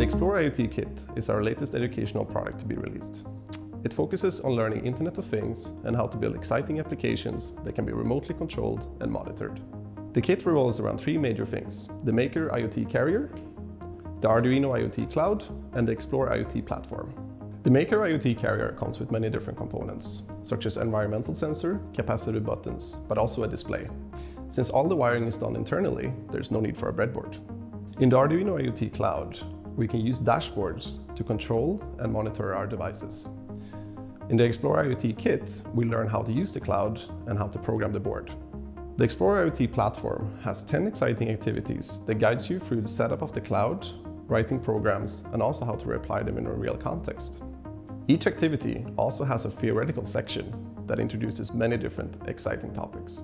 Explore IoT Kit is our latest educational product to be released. It focuses on learning Internet of Things and how to build exciting applications that can be remotely controlled and monitored. The kit revolves around three major things: the Maker IoT Carrier, the Arduino IoT Cloud, and the Explore IoT platform. The Maker IoT Carrier comes with many different components, such as environmental sensor, capacitive buttons, but also a display. Since all the wiring is done internally, there's no need for a breadboard. In the Arduino IoT Cloud, we can use dashboards to control and monitor our devices. In the Explore IoT Kit, we learn how to use the cloud and how to program the board. The Explore IoT platform has 10 exciting activities that guides you through the setup of the cloud, writing programs, and also how to apply them in a real context. Each activity also has a theoretical section that introduces many different exciting topics.